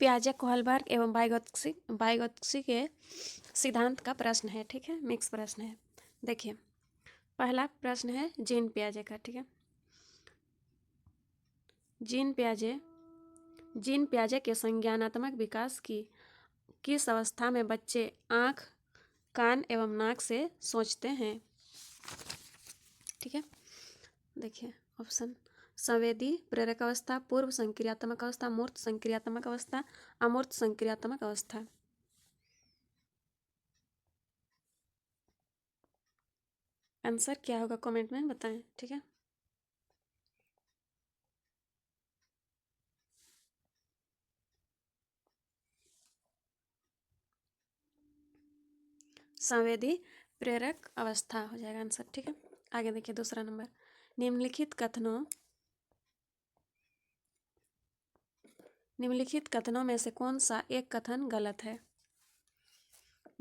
पियाजे Kohlberg एवं बाइगोत्स्की के सिद्धांत का प्रश्न है। ठीक है, मिक्स प्रश्न है। देखिए, पहला प्रश्न है जीन पियाजे का। ठीक है, जीन पियाजे के संज्ञानात्मक विकास की किस अवस्था में बच्चे आँख, कान एवं नाक से सोचते हैं? ठीक है, देखिए ऑप्शन: संवेदी प्रेरक अवस्था, पूर्व संक्रियात्मक अवस्था, मूर्त संक्रियात्मक अवस्था, अमूर्त संक्रियात्मक अवस्था। आंसर क्या होगा कमेंट में बताएं। ठीक है, संवेदी प्रेरक अवस्था हो जाएगा आंसर। ठीक है, आगे देखिए दूसरा नंबर, निम्नलिखित कथनों में से कौन सा एक कथन गलत है?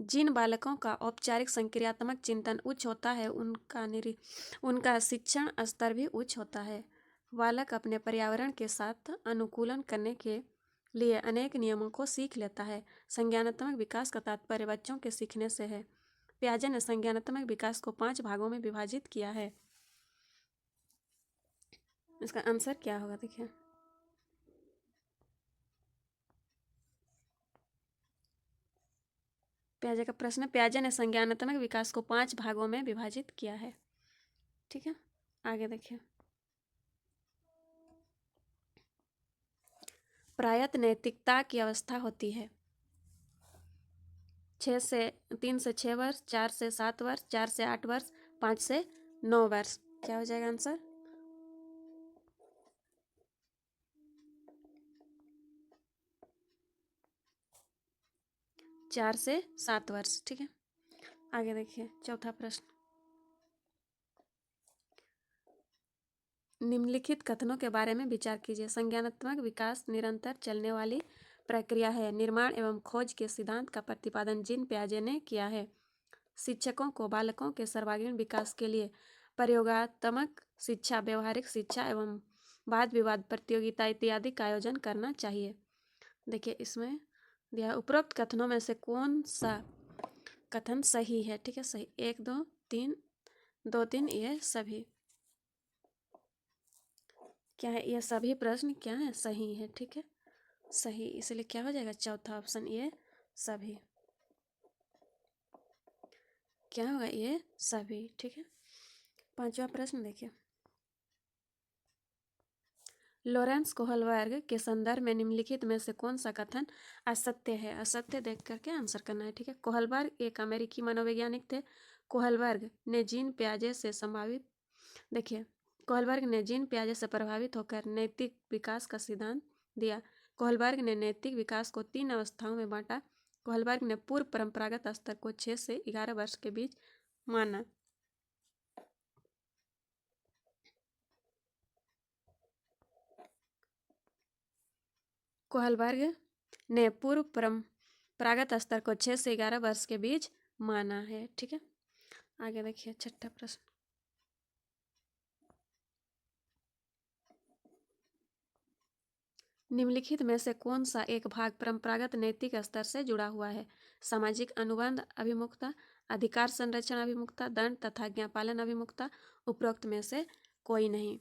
जिन बालकों का औपचारिक संक्रियात्मक चिंतन उच्च होता है उनका शिक्षण स्तर भी उच्च होता है। बालक अपने पर्यावरण के साथ अनुकूलन करने के लिए अनेक नियमों को सीख लेता है। संज्ञानात्मक विकास का तात्पर्य बच्चों के सीखने से है। पियाजे ने संज्ञानात्मक विकास को 5 भागों में विभाजित किया है। इसका आंसर क्या होगा? देखिए, पियाजे का प्रश्न, पियाजे ने संज्ञानात्मक विकास को 5 भागों में विभाजित किया है। ठीक है, आगे देखिए, प्रायत नैतिकता की अवस्था होती है 3 से 6 वर्ष, 4 से 7 वर्ष, 4 से 8 वर्ष, 5 से 9 वर्ष। क्या हो जाएगा आंसर? चार से 7 वर्ष। ठीक है, आगे देखिए चौथा प्रश्न, निम्नलिखित कथनों के बारे में विचार कीजिए। संज्ञानात्मक विकास निरंतर चलने वाली प्रक्रिया है। निर्माण एवं खोज के सिद्धांत का प्रतिपादन जीन पियाजे ने किया है। शिक्षकों को बालकों के सर्वांगीण विकास के लिए प्रयोगात्मक शिक्षा, व्यवहारिक शिक्षा एवं वाद विवाद प्रतियोगिता इत्यादि का आयोजन करना चाहिए। देखिए, इसमें दिया उपरोक्त कथनों में से कौन सा कथन सही है? ठीक है, सही 1 2 3, 2 3 ये सभी क्या है? ये सभी प्रश्न क्या है? सही है। ठीक है, सही, इसलिए क्या हो जाएगा? चौथा ऑप्शन ये सभी। क्या होगा? ये सभी। ठीक है, पांचवा प्रश्न देखिए, लॉरेंस कोहलबर्ग के संदर्भ में निम्नलिखित में से कौन सा कथन असत्य है? असत्य देख करके आंसर करना है। ठीक है, कोहलबर्ग एक अमेरिकी मनोवैज्ञानिक थे। कोहलबर्ग ने जीन पियाजे से संभावित देखिए, कोहलबर्ग ने जीन पियाजे से प्रभावित होकर नैतिक विकास का सिद्धांत दिया। कोहलबर्ग ने नैतिक विकास को 3 अवस्थाओं में बांटा। कोहलबर्ग ने पूर्व परंपरागत स्तर को 6 से 11 वर्ष के बीच माना। कोहलबर्ग ने पूर्व परंपरागत स्तर को 6 से 11 वर्ष के बीच माना है। ठीक है, आगे देखिए छठा प्रश्न, निम्नलिखित में से कौन सा एक भाग परंपरागत नैतिक स्तर से जुड़ा हुआ है? सामाजिक अनुबंध अभिमुखता, अधिकार संरक्षण अभिमुखता, दंड तथा आज्ञापालन अभिमुखता, उपरोक्त में से कोई नहीं।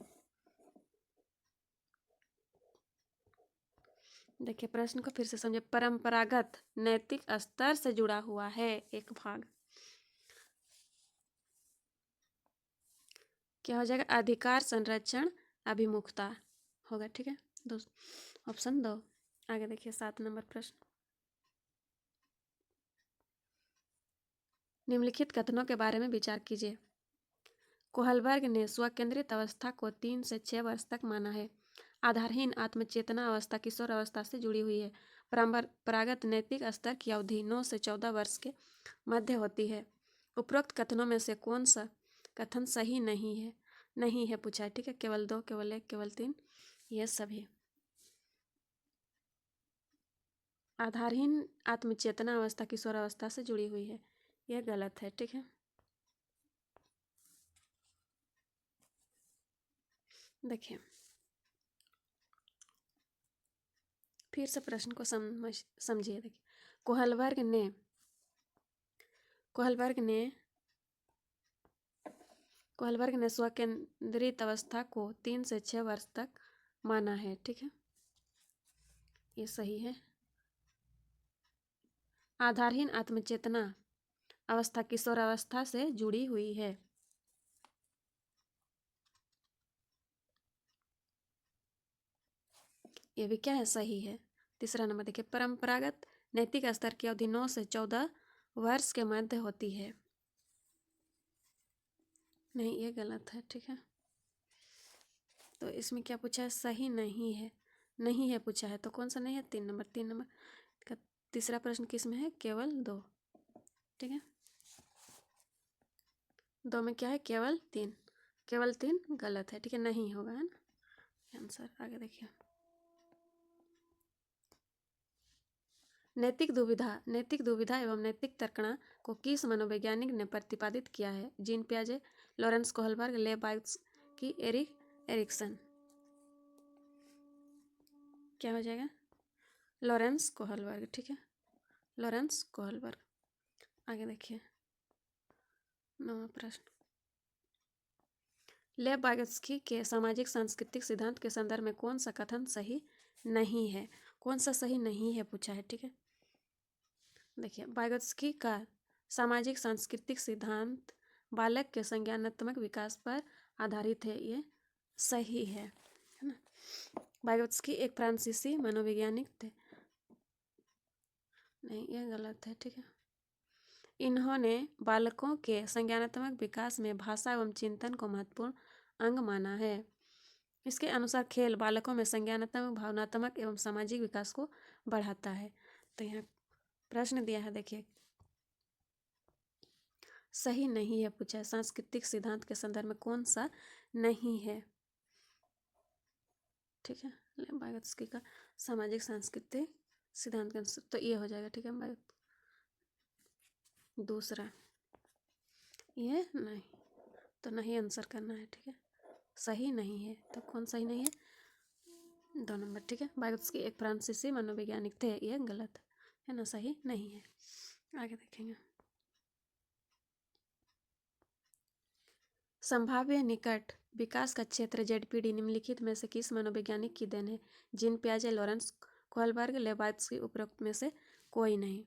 देखिए, प्रश्न को फिर से समझे, परंपरागत नैतिक स्तर से जुड़ा हुआ है एक भाग, क्या हो जाएगा? अधिकार संरक्षण अभिमुखता होगा। ठीक है, ऑप्शन 2। आगे देखिए 7 नंबर प्रश्न, निम्नलिखित कथनों के बारे में विचार कीजिए। कोहलबर्ग ने स्वकेंद्रित अवस्था को 3 से 6 वर्ष तक माना है। आधारहीन आत्मचेतना अवस्था किशोर अवस्था से जुड़ी हुई है। परंपरागत नैतिक स्तर की अवधि 9 से 14 वर्ष के मध्य होती है। उपरोक्त कथनों में से कौन सा कथन सही नहीं है? नहीं है पूछा है। ठीक है, केवल 2, केवल 1, केवल 3, ये सभी। आधारहीन आत्मचेतना अवस्था किशोर अवस्था से जुड़ी हुई है, यह गलत है। ठीक है, देखिए फिर से प्रश्न को समझिए। देखिए, कोहलबर्ग ने स्वकेंद्रित अवस्था को 3 से 6 वर्ष तक माना है। ठीक है, ये सही है। आधारहीन आत्मचेतना अवस्था किशोरावस्था से जुड़ी हुई है। ये भी क्या है, सही है। तीसरा नंबर देखिए, परंपरागत नैतिक स्तर की अवधि 9 से 14 वर्ष के मध्य होती है। नहीं, ये गलत है। ठीक है, तो इसमें क्या पूछा है, सही नहीं है। नहीं है पूछा है, तो कौन सा नहीं है, 3 नंबर का तीसरा प्रश्न किस में है, केवल 2। ठीक है, 2 में क्या है, केवल 3। केवल 3 गलत है। ठीक है, नहीं होगा, है ना आंसर। आगे देखिए, नैतिक दुविधा एवं नैतिक तर्कणा को किस मनोवैज्ञानिक ने प्रतिपादित किया है? जीन पियाजे, लॉरेंस कोहलबर्ग, ले बायोत्स्की, एरिक एरिक्सन। क्या हो जाएगा, लॉरेंस कोहलबर्ग। ठीक है, लॉरेंस कोहलबर्ग। आगे देखिए, 9वां प्रश्न, लेव वाइगोत्स्की के सामाजिक सांस्कृतिक सिद्धांत के संदर्भ में कौन सा कथन सही नहीं है? कौन सा सही नहीं है पूछा है। ठीक है, देखिए, वाइगोत्स्की का सामाजिक सांस्कृतिक सिद्धांत बालक के संज्ञानात्मक विकास पर आधारित है, ये सही है ना। वाइगोत्स्की एक फ्रांसीसी मनोवैज्ञानिक थे। नहीं, ये गलत है। ठीक है, इन्होंने बालकों के संज्ञानात्मक विकास में भाषा एवं चिंतन को महत्वपूर्ण अंग माना है। इसके अनुसार खेल बालकों में संज्ञानात्मक, भावनात्मक एवं सामाजिक विकास को बढ़ाता है। तो यहाँ प्रश्न दिया है, देखिए, सही नहीं है पूछा है, सांस्कृतिक सिद्धांत के संदर्भ में कौन सा नहीं है। ठीक है, वाइगोत्स्की का सामाजिक सांस्कृतिक सिद्धांत के अनुसार तो ये हो जाएगा। ठीक है, दूसरा ये नहीं, तो नहीं आंसर करना है। ठीक है, सही नहीं है, तो कौन सही नहीं है, 2 नंबर। ठीक है, वाइगोत्स्की एक फ्रांसीसी मनोवैज्ञानिक थे, ये गलत है ना, सही नहीं है। आगे देखेंगे, संभाव्य निकट विकास का क्षेत्र जेडपीडी निम्नलिखित में से किस मनोवैज्ञानिक की देन है? जीन पियाजे, लॉरेंस कोहलबर्ग, लेवाइत्स्की, उपरोक्त में से कोई नहीं।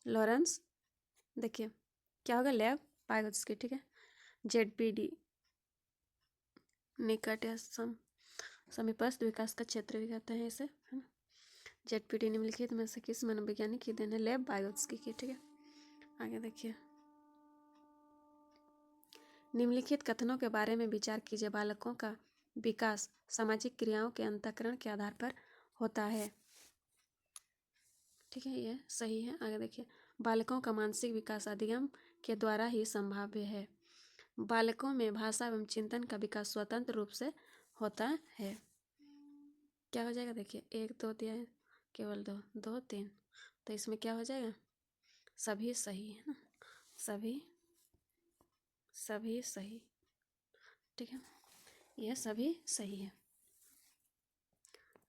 लॉरेंस, देखिए क्या होगा, लेव वाइगोत्स्की। ठीक है, जेडपीडी निकट या समीपस्थ विकास का क्षेत्र भी कहते हैं इसे, है ना। जेडपीडी निम्नलिखित में से किस मनोवैज्ञानिक की देन है? लेव वाइगोत्स्की की। ठीक है, आगे देखिए, निम्नलिखित कथनों के बारे में विचार कीजिए। बालकों का विकास सामाजिक क्रियाओं के अंतःकरण के आधार पर होता है। ठीक है, ये सही है। आगे देखिए, बालकों का मानसिक विकास अधिगम के द्वारा ही संभाव्य है। बालकों में भाषा एवं चिंतन का विकास स्वतंत्र रूप से होता है। क्या हो जाएगा, देखिए, 1 2 दिया है, केवल 2 2 3, तो इसमें क्या हो जाएगा, सभी सही है ना, सभी सही। ठीक है, यह सभी सही है।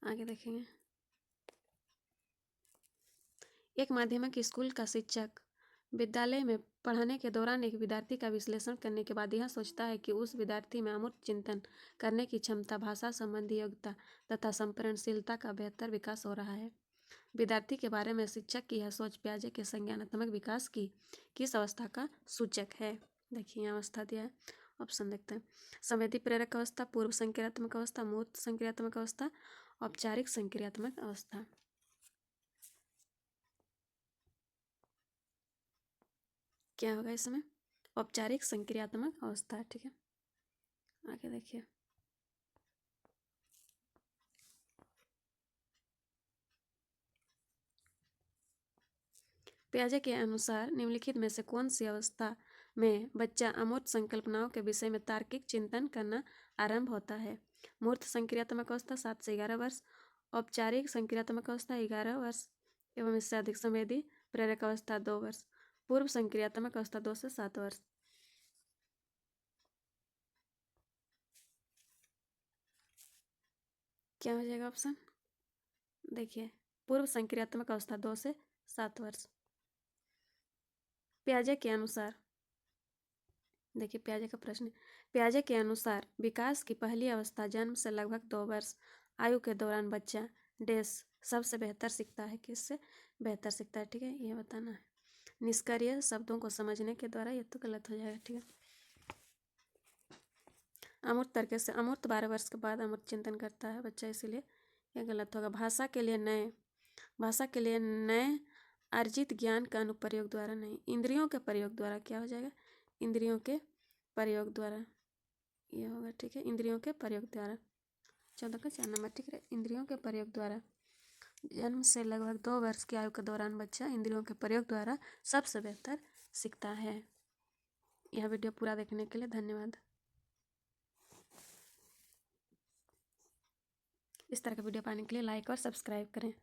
आगे देखेंगे, एक माध्यमिक स्कूल का शिक्षक विद्यालय में पढ़ाने के दौरान एक विद्यार्थी का विश्लेषण करने के बाद यह सोचता है कि उस विद्यार्थी में अमूर्त चिंतन करने की क्षमता, भाषा संबंधी योग्यता तथा संप्रेरणशीलता का बेहतर विकास हो रहा है। विद्यार्थी के बारे में शिक्षक की यह सोच पियाजे के संज्ञानात्मक विकास की किस अवस्था का सूचक है? देखिए, यह अवस्था दिया है, ऑप्शन देखते हैं। संवेदी प्रेरक अवस्था, पूर्व संक्रियात्मक अवस्था, मूर्त संक्रियात्मक अवस्था, औपचारिक संक्रियात्मक अवस्था। क्या होगा इसमें, औपचारिक संक्रियात्मक अवस्था। ठीक है, आगे देखिए, पियाजे के अनुसार निम्नलिखित में से कौन सी अवस्था में बच्चा अमूर्त संकल्पनाओं के विषय में तार्किक चिंतन करना आरंभ होता है? मूर्त संक्रियात्मक अवस्था 7 से 11 वर्ष, औपचारिक संक्रियात्मक अवस्था 11 वर्ष एवं इससे अधिक, संवेदी प्रेरक अवस्था 2 वर्ष, पूर्व संक्रियात्मक अवस्था 2 से 7 वर्ष। क्या हो जाएगा ऑप्शन? देखिए, पूर्व संक्रियात्मक अवस्था 2 से 7 वर्ष। पियाजे के अनुसार, देखिए पियाजे का प्रश्न है। पियाजे के अनुसार विकास की पहली अवस्था जन्म से लगभग 2 वर्ष आयु के दौरान बच्चा डैश सबसे बेहतर सीखता है। किससे बेहतर सीखता है? ठीक है, ये बताना है। निष्क्रिय शब्दों को समझने के द्वारा, ये तो गलत हो जाएगा। ठीक है, अमूर्त तरीके से, अमूर्त 12 वर्ष के बाद अमूर्त चिंतन करता है बच्चा, इसीलिए यह गलत होगा। भाषा के लिए नए अर्जित ज्ञान का अनुप्रयोग द्वारा नहीं, इंद्रियों के प्रयोग द्वारा। क्या हो जाएगा? इंद्रियों के प्रयोग द्वारा, ये होगा। ठीक है, इंद्रियों के प्रयोग द्वारा। 14 का 4 नंबर। ठीक है, इंद्रियों के प्रयोग द्वारा जन्म से लगभग 2 वर्ष की आयु के दौरान बच्चा इंद्रियों के प्रयोग द्वारा सबसे बेहतर सीखता है। यह वीडियो पूरा देखने के लिए धन्यवाद। इस तरह का वीडियो पाने के लिए लाइक और सब्सक्राइब करें।